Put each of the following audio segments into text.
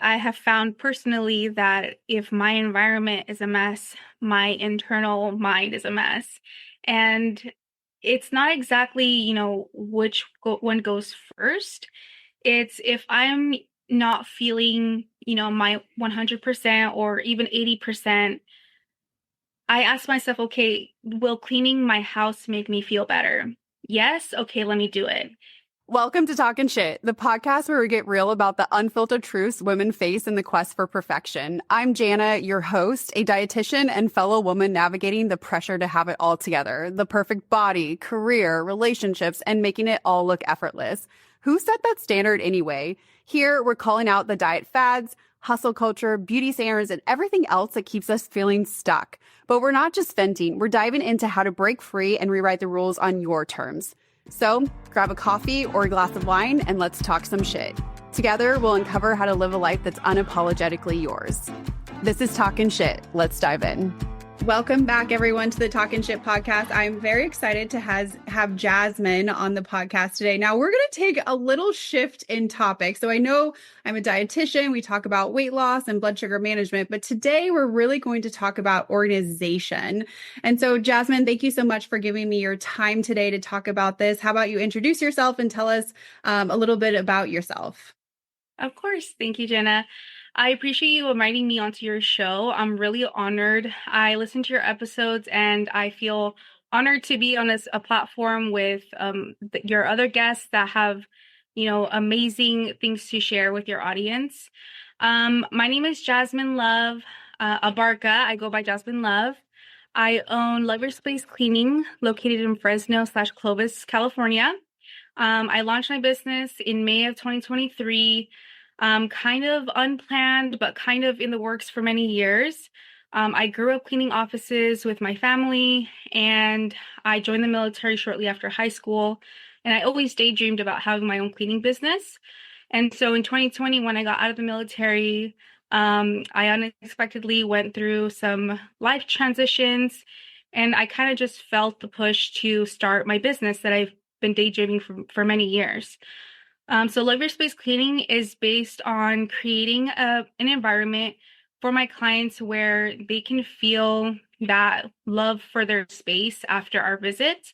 I have found personally that if my environment is a mess, my internal mind is a mess. And it's not exactly, which one goes first. It's if I'm not feeling, my 100% or even 80%, I ask myself, okay, will cleaning my house make me feel better? Yes. Okay, let me do it. Welcome to Talkin' Shit, the podcast where we get real about the unfiltered truths women face in the quest for perfection. I'm Jana, your host, a dietitian and fellow woman navigating the pressure to have it all together, the perfect body, career, relationships, and making it all look effortless. Who set that standard anyway? Here, we're calling out the diet fads, hustle culture, beauty standards, and everything else that keeps us feeling stuck. But we're not just venting, we're diving into how to break free and rewrite the rules on your terms. So grab a coffee or a glass of wine and let's talk some shit. Together, we'll uncover how to live a life that's unapologetically yours. This is Talkin' Shit. Let's dive in. Welcome back, everyone, to the Talkin' Shit podcast. I'm very excited to have Jazmin on the podcast today. Now, we're going to take a little shift in topic. So I know I'm a dietitian. We talk about weight loss and blood sugar management, but today we're really going to talk about organization. And so, Jazmin, thank you so much for giving me your time today to talk about this. How about you introduce yourself and tell us a little bit about yourself? Of course. Thank you, Jenna. I appreciate you inviting me onto your show. I'm really honored. I listen to your episodes and I feel honored to be on a platform with your other guests that have, amazing things to share with your audience. My name is Jazmin Love, Abarca. I go by Jazmin Love. I own Love Your Space Cleaning, located in Fresno/Clovis, California. I launched my business in May of 2023. Kind of unplanned, but kind of in the works for many years. I grew up cleaning offices with my family, and I joined the military shortly after high school. And I always daydreamed about having my own cleaning business. And so in 2020, when I got out of the military, I unexpectedly went through some life transitions, and I kind of just felt the push to start my business that I've been daydreaming for many years. So Love Your Space Cleaning is based on creating an environment for my clients where they can feel that love for their space after our visit.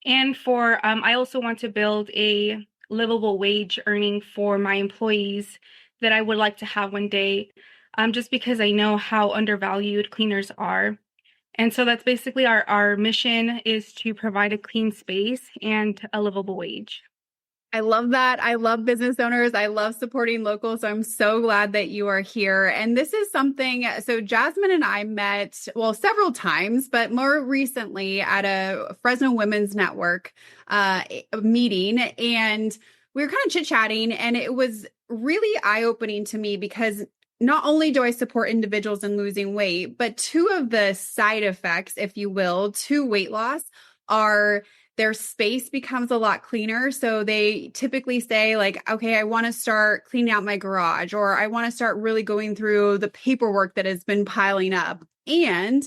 And I also want to build a livable wage earning for my employees that I would like to have one day, just because I know how undervalued cleaners are. And so that's basically our mission, is to provide a clean space and a livable wage. I love that. I love business owners. I love supporting local. So I'm so glad that you are here. And this is something, so Jazmin and I met, well, several times, but more recently at a Fresno Women's Network meeting. And we were kind of chit-chatting, and it was really eye-opening to me because not only do I support individuals in losing weight, but two of the side effects, if you will, to weight loss are their space becomes a lot cleaner. So they typically say like, okay, I want to start cleaning out my garage, or I want to start really going through the paperwork that has been piling up. And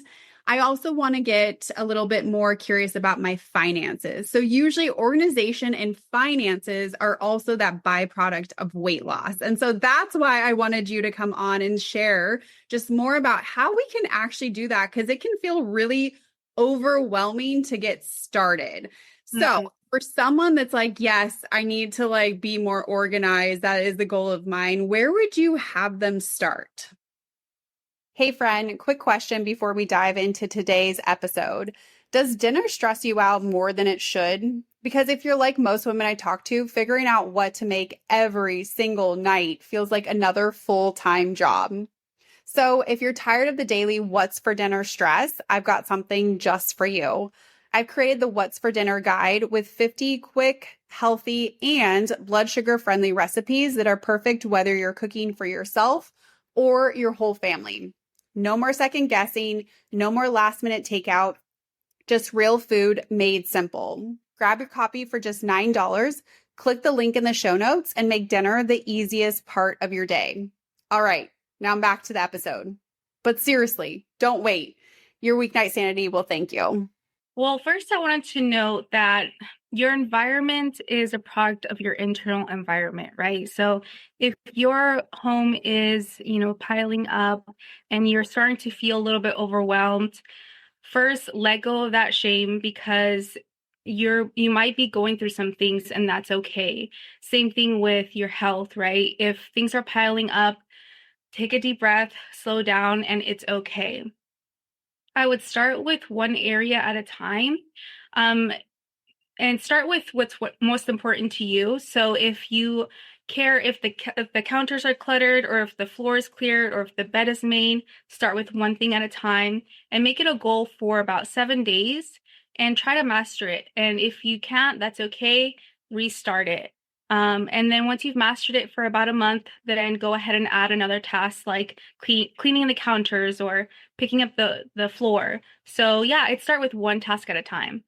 I also want to get a little bit more curious about my finances. So usually organization and finances are also that byproduct of weight loss. And so that's why I wanted you to come on and share just more about how we can actually do that, because it can feel really overwhelming to get started. So for someone that's like, yes, I need to like be more organized, that is the goal of mine, where would you have them start? Hey friend, quick question before we dive into today's episode. Does dinner stress you out more than it should? Because if you're like most women I talk to, figuring out what to make every single night feels like another full-time job. So if you're tired of the daily what's for dinner stress, I've got something just for you. I've created the What's for Dinner guide with 50 quick, healthy, and blood sugar friendly recipes that are perfect whether you're cooking for yourself or your whole family. No more second guessing, no more last minute takeout, just real food made simple. Grab your copy for just $9, click the link in the show notes, and make dinner the easiest part of your day. All right. Now I'm back to the episode. But seriously, don't wait. Your weeknight sanity will thank you. Well, first I wanted to note that, your environment is a product of your internal environment, right? So if your home is, piling up and you're starting to feel a little bit overwhelmed, first let go of that shame because you might be going through some things and that's okay. Same thing with your health, right? If things are piling up, take a deep breath, slow down, and it's okay. I would start with one area at a time. Um, and start with what's most important to you. So if you care if the counters are cluttered or if the floor is cleared or if the bed is made, start with one thing at a time and make it a goal for about 7 days and try to master it. And if you can't, that's okay. Restart it. And then once you've mastered it for about a month, then go ahead and add another task like cleaning the counters or picking up the floor. So yeah, I'd start with one task at a time.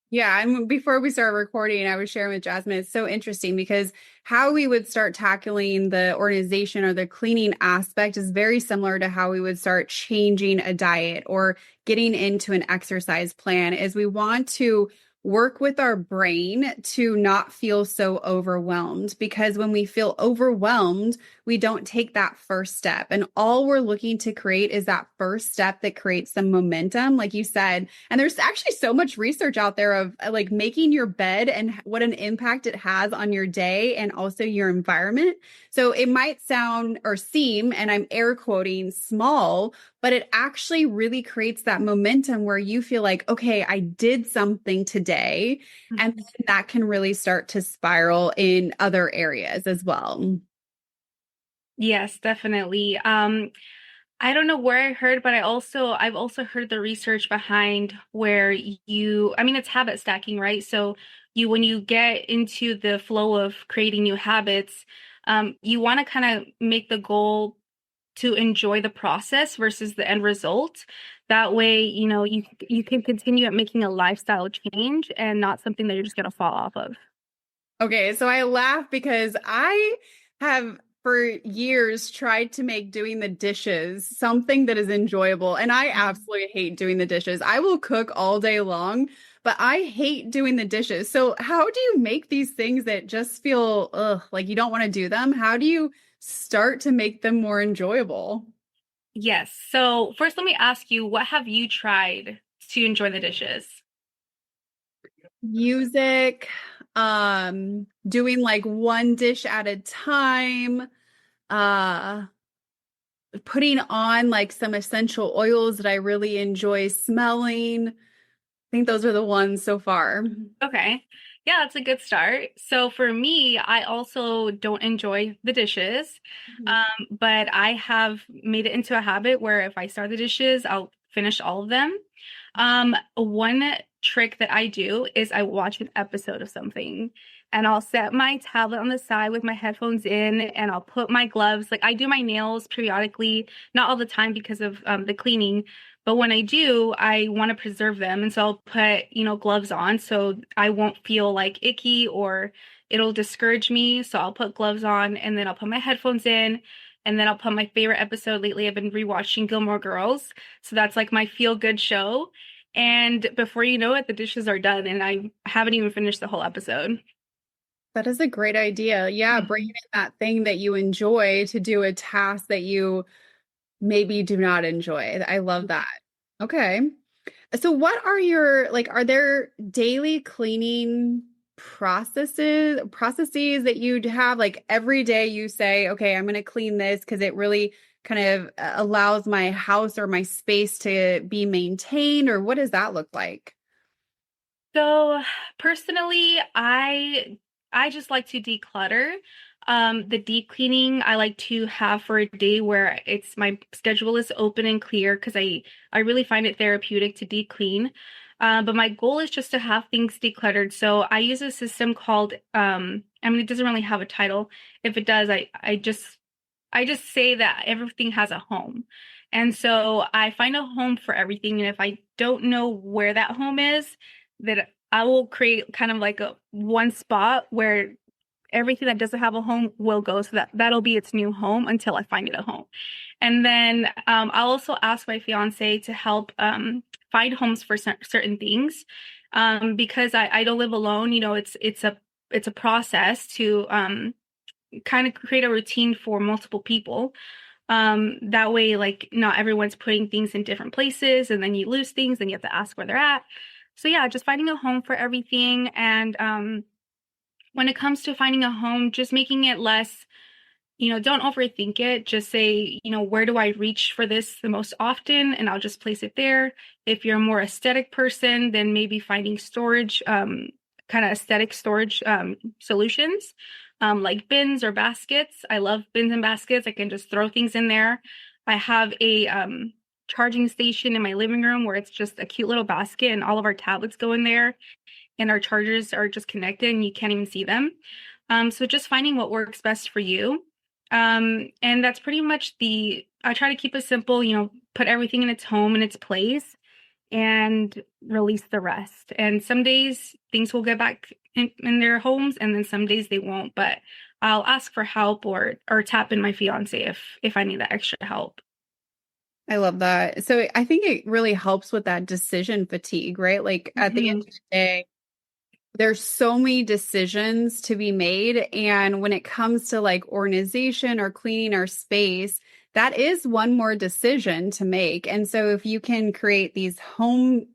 Yeah, and before we started recording, I was sharing with Jasmine, it's so interesting because how we would start tackling the organization or the cleaning aspect is very similar to how we would start changing a diet or getting into an exercise plan is we want to work with our brain to not feel so overwhelmed because when we feel overwhelmed, we don't take that first step. And all we're looking to create is that first step that creates some momentum, like you said. And there's actually so much research out there of like making your bed and what an impact it has on your day and also your environment. So it might sound or seem, and I'm air quoting, small, but it actually really creates that momentum where you feel like, okay, I did something today. And then that can really start to spiral in other areas as well. Yes, definitely. I don't know where I heard, but I've also heard the research behind where I mean, it's habit stacking, right? So when you get into the flow of creating new habits, you want to kind of make the goal to enjoy the process versus the end result. That way, you can continue at making a lifestyle change and not something that you're just going to fall off of. Okay, so I laugh because I have for years tried to make doing the dishes something that is enjoyable. And I absolutely hate doing the dishes. I will cook all day long, but I hate doing the dishes. So, how do you make these things that just feel like you don't want to do them? How do you start to make them more enjoyable? Yes. So first, let me ask you, what have you tried to enjoy the dishes? Music, doing like one dish at a time, uh putting on like some essential oils that I really enjoy smelling. I think those are the ones so far. Okay. Yeah, that's a good start. So for me, I also don't enjoy the dishes, Mhm. but I have made it into a habit where if I start the dishes, I'll finish all of them. One trick that I do is I watch an episode of something and I'll set my tablet on the side with my headphones in and I'll put my gloves. Like I do my nails periodically, not all the time because of the cleaning, but when I do, I want to preserve them. And so I'll put, gloves on so I won't feel like icky or it'll discourage me. So I'll put gloves on and then I'll put my headphones in and then I'll put my favorite episode lately. I've been rewatching Gilmore Girls. So that's like my feel good show. And before you know it, the dishes are done and I haven't even finished the whole episode. That is a great idea. Yeah, bringing in that thing that you enjoy to do a task that you maybe do not enjoy. I love that. Okay. So what are your like are there daily cleaning processes that you'd have like every day you say, okay, I'm going to clean this because it really kind of allows my house or my space to be maintained or what does that look like? So personally, I just like to declutter. The deep cleaning I like to have for a day where it's my schedule is open and clear because I really find it therapeutic to deep clean. But my goal is just to have things decluttered. So I use a system called I mean it doesn't really have a title. If it does, I just say that everything has a home. And so I find a home for everything. And if I don't know where that home is, that I will create kind of like a one spot where everything that doesn't have a home will go. So that'll be its new home until I find it a home. And then I'll also ask my fiance to help find homes for certain things. because I don't live alone. It's a process to kind of create a routine for multiple people. That way, like not everyone's putting things in different places, and then you lose things, and you have to ask where they're at. So yeah, just finding a home for everything, and when it comes to finding a home, just making it less, don't overthink it. Just say, where do I reach for this the most often? And I'll just place it there. If you're a more aesthetic person, then maybe finding storage, kind of aesthetic storage solutions, like bins or baskets. I love bins and baskets. I can just throw things in there. I have a charging station in my living room where it's just a cute little basket and all of our tablets go in there and our chargers are just connected and you can't even see them. So just finding what works best for you. And that's pretty much I try to keep it simple, put everything in its home and its place and release the rest. And some days things will get back in their homes and then some days they won't, but I'll ask for help or tap in my fiance if I need that extra help. I love that. So I think it really helps with that decision fatigue, right? Like at the end Mhm. of the day, there's so many decisions to be made. And when it comes to like organization or cleaning our space, that is one more decision to make. And so if you can create these home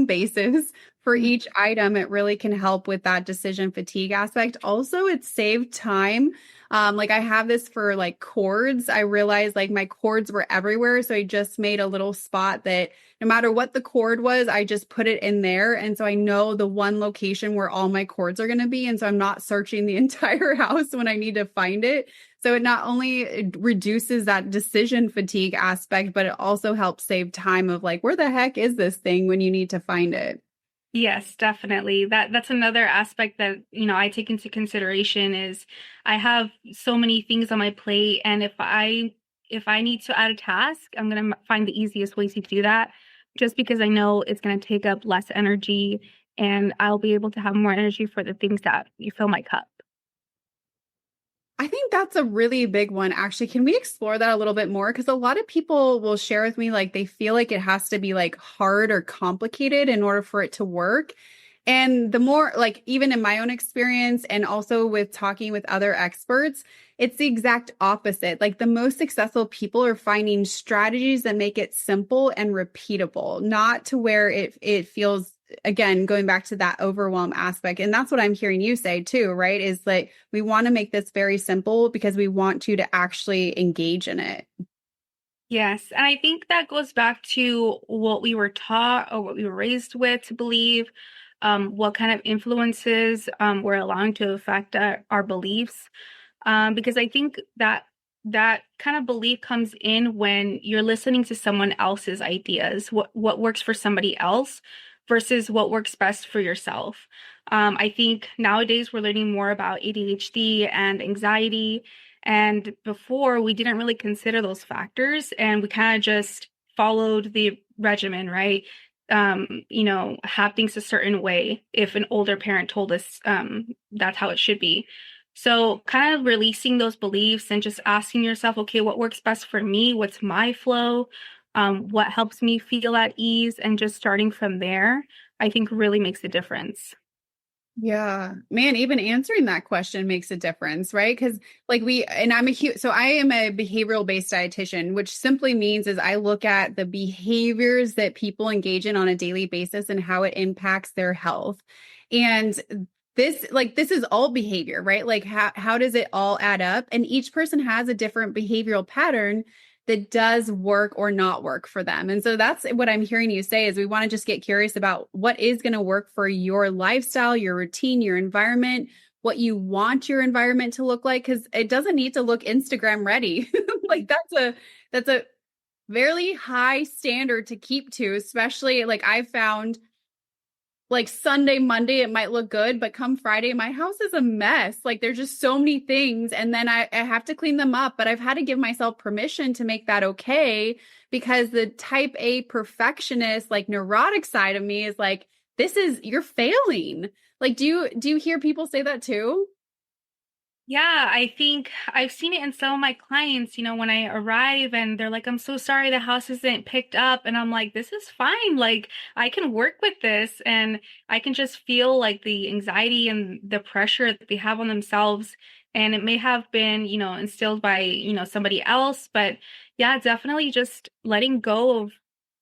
bases for each item, it really can help with that decision fatigue aspect. Also, it saved time. Like I have this for like cords. I realized like my cords were everywhere. So I just made a little spot that no matter what the cord was, I just put it in there. And so I know the one location where all my cords are going to be. And so I'm not searching the entire house when I need to find it. So it not only reduces that decision fatigue aspect, but it also helps save time of like, where the heck is this thing when you need to find it? Yes, definitely. That's another aspect that, I take into consideration is I have so many things on my plate and if I need to add a task, I'm going to find the easiest way to do that just because I know it's going to take up less energy and I'll be able to have more energy for the things that you fill my cup. I think that's a really big one, actually. Can we explore that a little bit more? Because a lot of people will share with me like they feel like it has to be like hard or complicated in order for it to work. And the more, like, even in my own experience and also with talking with other experts, it's the exact opposite. Like, the most successful people are finding strategies that make it simple and repeatable, not to where it feels, again, going back to that overwhelm aspect. And that's what I'm hearing you say too, right? Is like, we want to make this very simple because we want you to actually engage in it. Yes, and I think that goes back to what we were taught or what we were raised with to believe, what kind of influences we're allowing to affect our beliefs. Because I think that kind of belief comes in when you're listening to someone else's ideas, what works for somebody else versus what works best for yourself. I think nowadays we're learning more about ADHD and anxiety, and before we didn't really consider those factors, and we kind of just followed the regimen, right? Have things a certain way if an older parent told us that's how it should be. So kind of releasing those beliefs and just asking yourself, okay, what works best for me? What's my flow? What helps me feel at ease? And just starting from there, I think really makes a difference. Yeah, man, even answering that question makes a difference, right? Because and I'm a huge, so I am a behavioral based dietitian, which simply means is I look at the behaviors that people engage in on a daily basis and how it impacts their health. And this is all behavior, right? Like how does it all add up? And each person has a different behavioral pattern that does work or not work for them. And so that's what I'm hearing you say is we want to just get curious about what is going to work for your lifestyle, your routine, your environment, what you want your environment to look like, because it doesn't need to look Instagram ready. Like that's a very high standard to keep to, especially like I found like Sunday, Monday, it might look good, but come Friday, my house is a mess. Like there's just so many things. And then I have to clean them up, but I've had to give myself permission to make that okay because the type A perfectionist, like neurotic side of me is like, you're failing. Like, do you hear people say that too? Yeah, I think I've seen it in some of my clients, when I arrive and they're like, I'm so sorry the house isn't picked up. And I'm like, this is fine. Like, I can work with this. And I can just feel like the anxiety and the pressure that they have on themselves. And it may have been, instilled by, somebody else. But yeah, definitely just letting go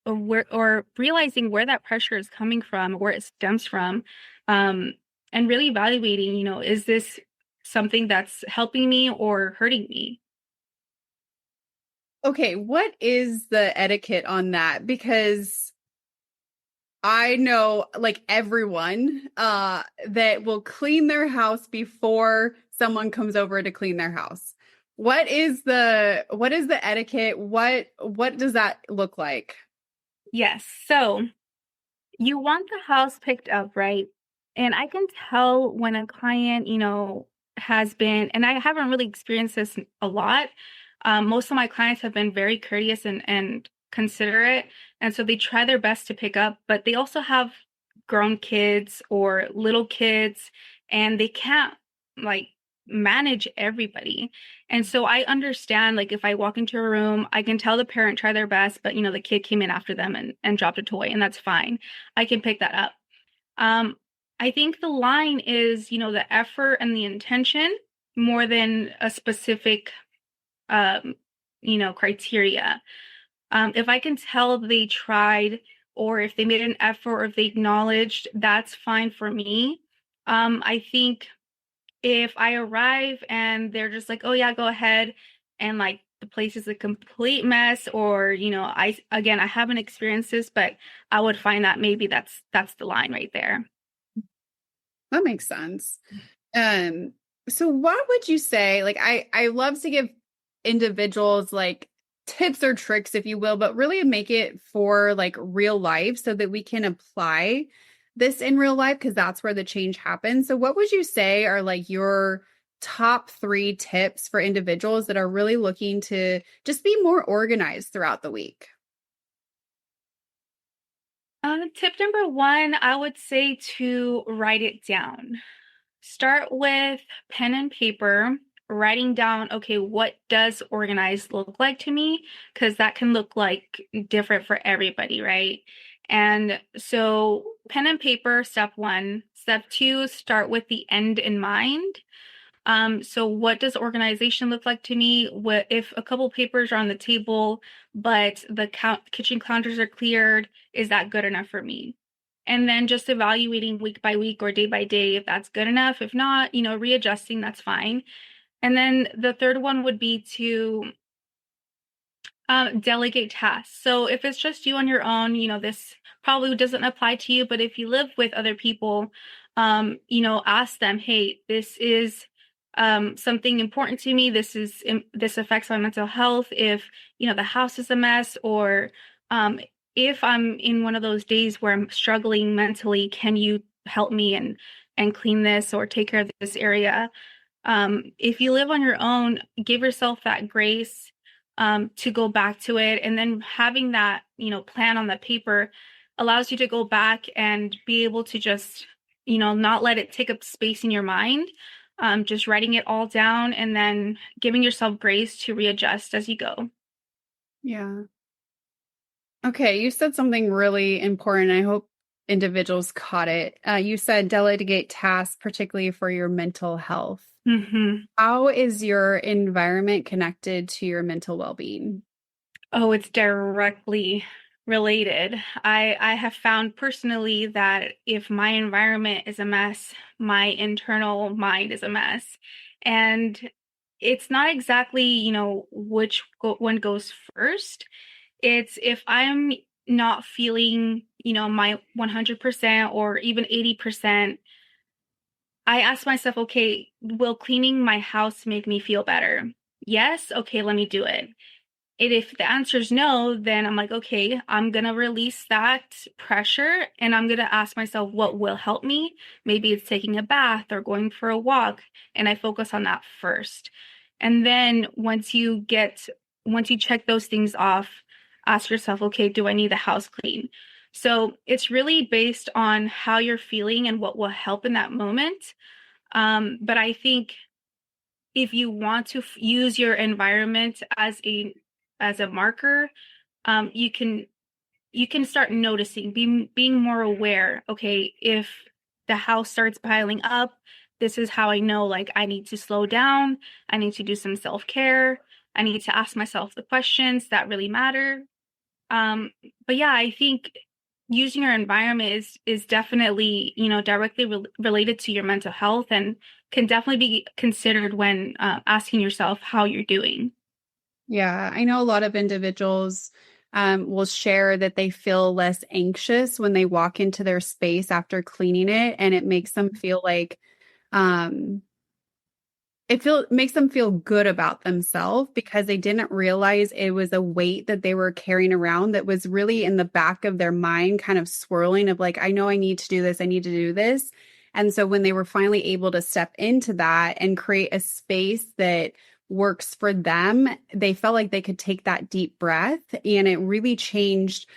of where, or realizing where that pressure is coming from, where it stems from. Um, and really evaluating, is this something that's helping me or hurting me? Okay, what is the etiquette on that? Because I know like everyone that will clean their house before someone comes over to clean their house. What is the etiquette? What does that look like? Yes. So you want the house picked up, right? And I can tell when a client, has been, and I haven't really experienced this a lot. Most of my clients have been very courteous and considerate. And so they try their best to pick up, but they also have grown kids or little kids, and they can't like manage everybody. And so I understand, like, if I walk into a room, I can tell the parent try their best, but the kid came in after them and dropped a toy, and that's fine. I can pick that up. Um, I think the line is, the effort and the intention more than a specific, um, criteria. If I can tell they tried, or if they made an effort, or if they acknowledged, that's fine for me. I think if I arrive and they're just like, oh yeah, go ahead, and like the place is a complete mess, or I haven't experienced this, but I would find that maybe that's the line right there. That makes sense. Um, so what would you say? Like I love to give individuals like tips or tricks, if you will, but really make it for like real life so that we can apply this in real life because that's where the change happens. So what would you say are like your top three tips for individuals that are really looking to just be more organized throughout the week? Tip number one, I would say to write it down. Start with pen and paper, writing down, okay, what does organized look like to me? Because that can look like different for everybody, right? And so, pen and paper, step one. Step two, start with the end in mind. So what does organization look like to me? What if a couple papers are on the table, but the kitchen counters are cleared? Is that good enough for me? And then just evaluating week by week or day by day if that's good enough. If not, readjusting, that's fine. And then the third one would be to delegate tasks. So if it's just you on your own, this probably doesn't apply to you, but if you live with other people, ask them, hey, this is something important to me. This affects my mental health. If, the house is a mess, or if I'm in one of those days where I'm struggling mentally, can you help me and clean this or take care of this area? If you live on your own, give yourself that grace to go back to it. And then having that, plan on the paper allows you to go back and be able to just, not let it take up space in your mind. Just writing it all down and then giving yourself grace to readjust as you go. Yeah. Okay, you said something really important. I hope individuals caught it. You said delegate tasks, particularly for your mental health. Hmm. How is your environment connected to your mental well-being? Oh, it's directly related. I have found personally that if my environment is a mess, my internal mind is a mess. And it's not exactly, which one goes first. It's if I'm not feeling, my 100% or even 80%, I ask myself, okay, will cleaning my house make me feel better? Yes, okay, let me do it. And if the answer is no, then I'm like, okay, I'm gonna release that pressure and I'm gonna ask myself what will help me. Maybe it's taking a bath or going for a walk, and I focus on that first. And then once you check those things off, ask yourself, okay, do I need the house clean? So it's really based on how you're feeling and what will help in that moment. But I think if you want to use your environment as a marker, you can start noticing, being more aware. Okay, if the house starts piling up, this is how I know, like, I need to slow down. I need to do some self-care. I need to ask myself the questions that really matter. Um, but yeah, I think using your environment is definitely, directly related to your mental health and can definitely be considered when asking yourself how you're doing. Yeah, I know a lot of individuals will share that they feel less anxious when they walk into their space after cleaning it, and it makes them feel like um, makes them feel good about themselves because they didn't realize it was a weight that they were carrying around that was really in the back of their mind, kind of swirling of like, I know I need to do this, I need to do this. And so when they were finally able to step into that and create a space that works for them, they felt like they could take that deep breath, and it really changed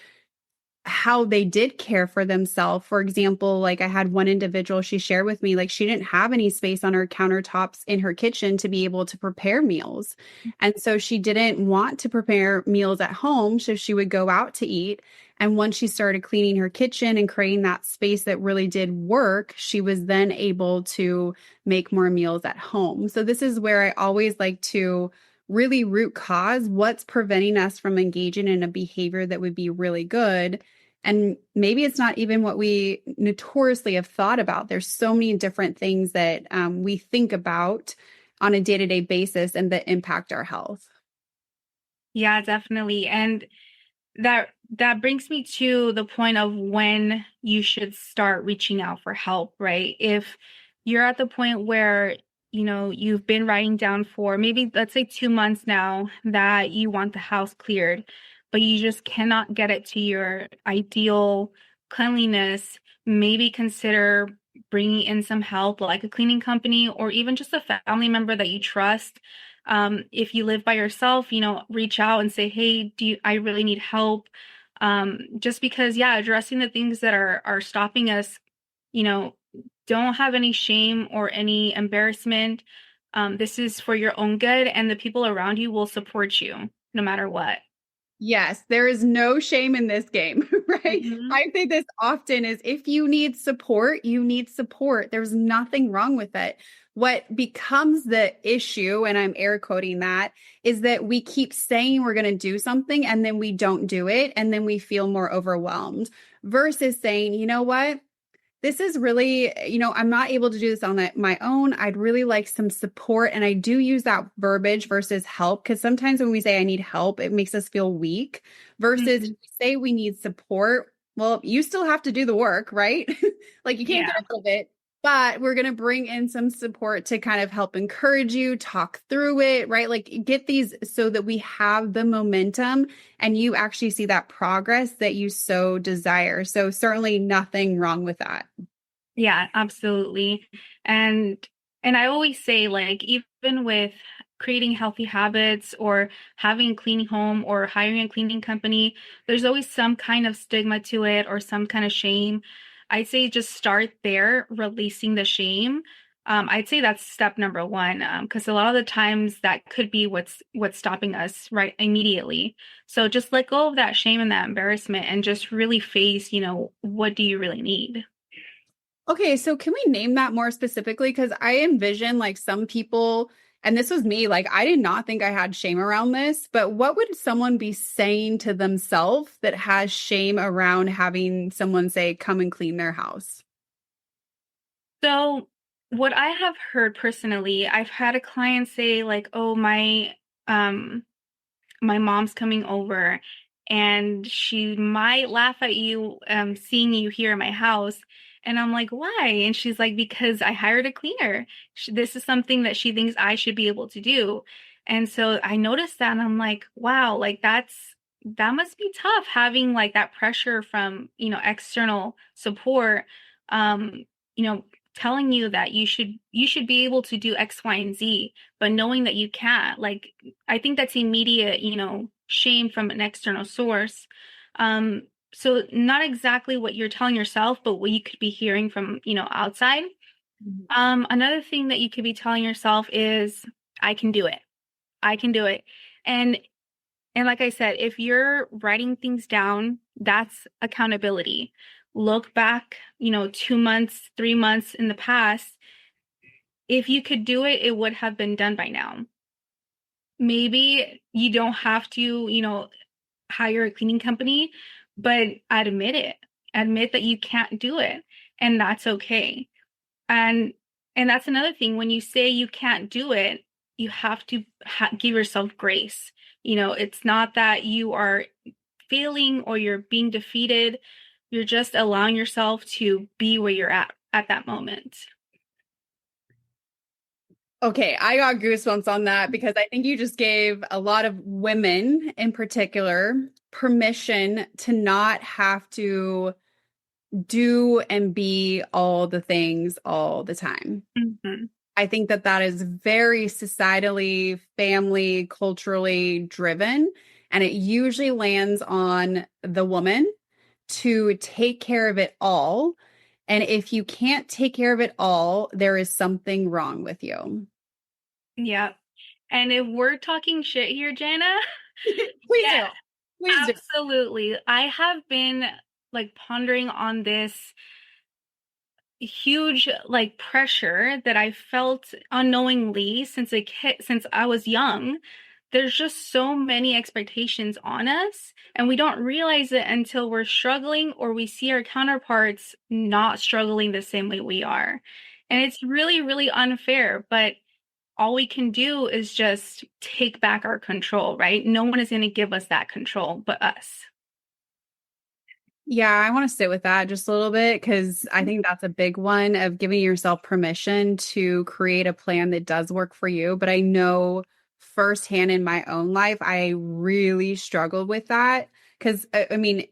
how they did care for themselves. For example, like I had one individual, she shared with me, like she didn't have any space on her countertops in her kitchen to be able to prepare meals. And so she didn't want to prepare meals at home. So she would go out to eat. And once she started cleaning her kitchen and creating that space that really did work, she was then able to make more meals at home. So this is where I always like to really root cause what's preventing us from engaging in a behavior that would be really good. And maybe it's not even what we notoriously have thought about. There's so many different things that we think about on a day-to-day basis and that impact our health. Yeah, definitely. And that brings me to the point of when you should start reaching out for help, right? If you're at the point where, you've been writing down for maybe, let's say, 2 months now that you want the house cleared, but you just cannot get it to your ideal cleanliness, maybe consider bringing in some help, like a cleaning company or even just a family member that you trust. If you live by yourself, reach out and say, hey, I really need help. Just because, yeah, addressing the things that are stopping us, you know, don't have any shame or any embarrassment. This is for your own good, and the people around you will support you no matter what. Yes, there is no shame in this game, right? Mhm. I say this often is if you need support, you need support. There's nothing wrong with it. What becomes the issue, and I'm air quoting that, is that we keep saying we're going to do something and then we don't do it. And then we feel more overwhelmed versus saying, you know what? This is really, I'm not able to do this on my own. I'd really like some support. And I do use that verbiage versus help because sometimes when we say I need help, it makes us feel weak versus if Mhm. we say we need support. Well, you still have to do the work, right? Like you can't Yeah. get rid of it, but we're going to bring in some support to kind of help encourage you, talk through it, right? Like get these so that we have the momentum and you actually see that progress that you so desire. So certainly nothing wrong with that. Yeah, absolutely. And and I always say, like, even with creating healthy habits or having a clean home or hiring a cleaning company, there's always some kind of stigma to it or some kind of shame. I'd say just start there, releasing the shame. I'd say that's step number one, because a lot of the times that could be what's stopping us right immediately. So just let go of that shame and that embarrassment and just really face, what do you really need? Okay, so can we name that more specifically? Because I envision like some people, and this was me, like I did not think I had shame around this, but what would someone be saying to themselves that has shame around having someone say, come and clean their house? So, what I have heard personally, I've had a client say like, "Oh, um my mom's coming over and she might laugh at you seeing you here in my house." And I'm like, "Why?" And she's like, "Because I hired a cleaner. This is something that she thinks I should be able to do." And so I noticed that and I'm like, "Wow, like that must be tough having like that pressure from, external support um, you know, telling you that you should be able to do X, Y, and Z, but knowing that you can't. Like I think that's immediate, shame from an external source. Um, so not exactly what you're telling yourself, but what you could be hearing from, outside. Mhm. Another thing that you could be telling yourself is I can do it. I can do it. And and like I said, if you're writing things down, that's accountability. Look back, 2 months, 3 months in the past. If you could do it, it would have been done by now. Maybe you don't have to, hire a cleaning company, but admit it. Admit that you can't do it, and that's okay. And and that's another thing. When you say you can't do it, you have to give yourself grace. It's not that you are failing or you're being defeated. You're just allowing yourself to be where you're at that moment. Okay, I got goosebumps on that because I think you just gave a lot of women in particular permission to not have to do and be all the things all the time. Hmm. I think that that is very societally, family, culturally driven, and it usually lands on the woman to take care of it all. And if you can't take care of it all, there is something wrong with you. Yeah. And if we're talking shit here, Jana, Please yeah, do. Please do. absolutely. I have been like pondering on this huge like pressure that I felt unknowingly since I was young. There's just so many expectations on us, and we don't realize it until we're struggling or we see our counterparts not struggling the same way we are. And it's really, really unfair, but all we can do is just take back our control, right? No one is going to give us that control but us. Yeah, I want to sit with that just a little bit because I think that's a big one of giving yourself permission to create a plan that does work for you. But I know firsthand in my own life, I really struggled with that because I mean,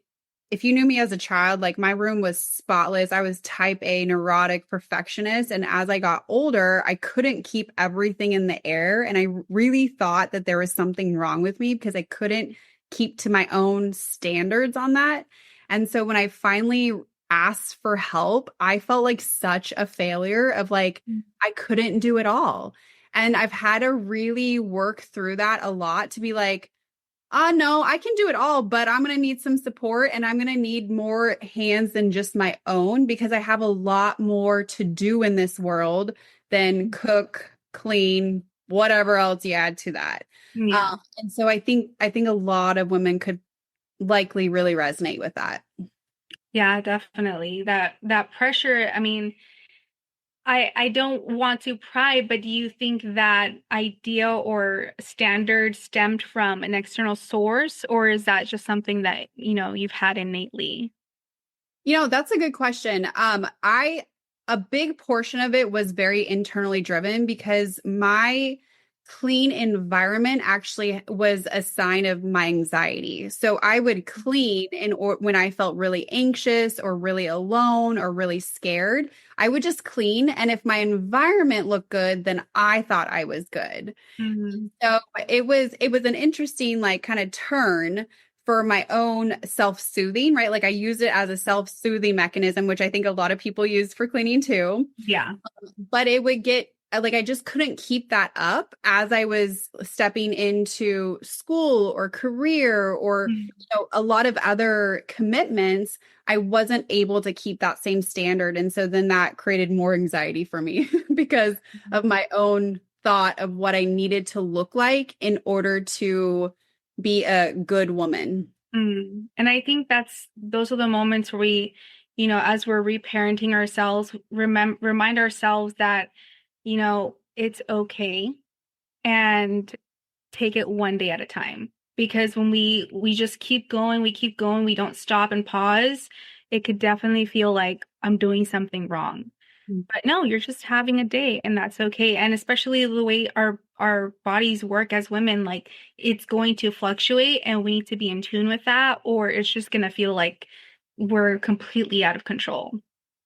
if you knew me as a child, like my room was spotless. I was type A neurotic perfectionist. And as I got older, I couldn't keep everything in the air. And I really thought that there was something wrong with me because I couldn't keep to my own standards on that. And so when I finally asked for help, I felt like such a failure of like, I couldn't do it all. And I've had to really work through that a lot to be like, no, I can do it all, but I'm going to need some support and I'm going to need more hands than just my own because I have a lot more to do in this world than cook, clean, whatever else you add to that. Yeah. And so I think a lot of women could likely really resonate with that. Yeah, definitely. That pressure, I mean, I don't want to pry, but do you think that idea or standard stemmed from an external source, or is that just something that, you've had innately? That's a good question. A big portion of it was very internally driven because my clean environment actually was a sign of my anxiety. So I would clean or when I felt really anxious or really alone or really scared, I would just clean. And if my environment looked good, then I thought I was good. Hmm. So it was an interesting like kind of turn for my own self-soothing, right? Like I use it as a self-soothing mechanism, which I think a lot of people use for cleaning too. Yeah. But it would get like I just couldn't keep that up as I was stepping into school or career or a lot of other commitments. I wasn't able to keep that same standard. And so then that created more anxiety for me because of my own thought of what I needed to look like in order to be a good woman. And I think those are the moments where we, as we're reparenting ourselves, remind ourselves that, it's okay and take it one day at a time. Because when we just keep going, we don't stop and pause, it could definitely feel like I'm doing something wrong. But no, you're just having a day and that's okay. And especially the way our bodies work as women, like it's going to fluctuate and we need to be in tune with that, or it's just gonna feel like we're completely out of control.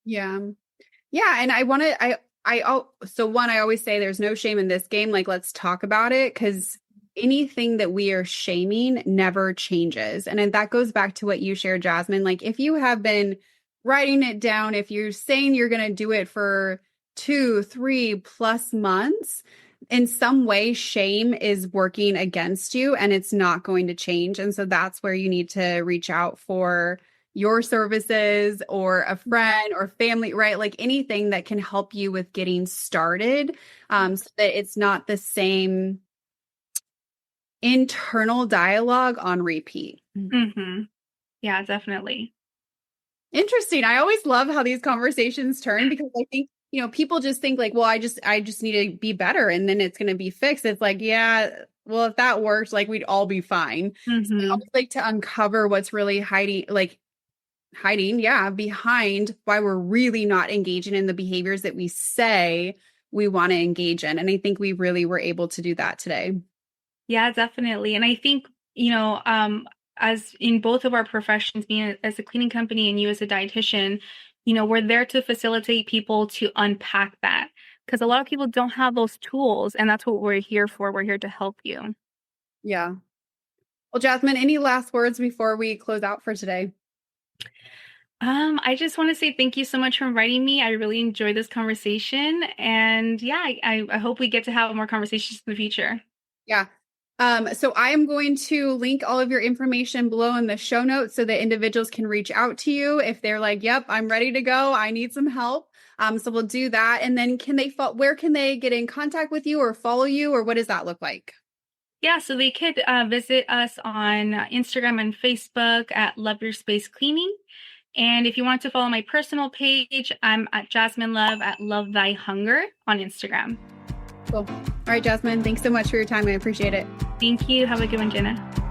Yeah. Yeah, and I want to so one I always say there's no shame in this game, like let's talk about it cuz anything that we are shaming never changes. And then that goes back to what you shared, Jasmine, like if you have been writing it down, if you're saying you're going to do it for 2, 3 plus months, in some way, shame is working against you and it's not going to change. And so that's where you need to reach out for your services or a friend or family, right? Like anything that can help you with getting started, so that it's not the same internal dialogue on repeat. Mm-hmm. Yeah, definitely. Interesting. I always love how these conversations turn because I think, people just think like, well, I just need to be better and then it's going to be fixed. It's like, yeah, well, if that works, like we'd all be fine. So I Mm-hmm. always like to uncover what's really hiding, yeah, behind why we're really not engaging in the behaviors that we say we want to engage in. And I think we really were able to do that today. Yeah, definitely. And I think, as in both of our professions, being as a cleaning company and you as a dietitian, we're there to facilitate people to unpack that because a lot of people don't have those tools, and that's what we're here for. We're here to help you. Yeah. Well, Jasmine, any last words before we close out for today? I just want to say thank you so much for inviting me. I really enjoyed this conversation, and yeah, I hope we get to have more conversations in the future. Yeah. So I am going to link all of your information below in the show notes so that individuals can reach out to you if they're like, yep, I'm ready to go. I need some help. So we'll do that. And then where can they get in contact with you or follow you, or what does that look like? Yeah, so they could visit us on Instagram and Facebook at Love Your Space Cleaning. And if you want to follow my personal page, I'm at Jazmin Love at Love Thy Hunger on Instagram. Cool. All right, Jasmine, thanks so much for your time. I appreciate it. Thank you. Have a good one, Jenna.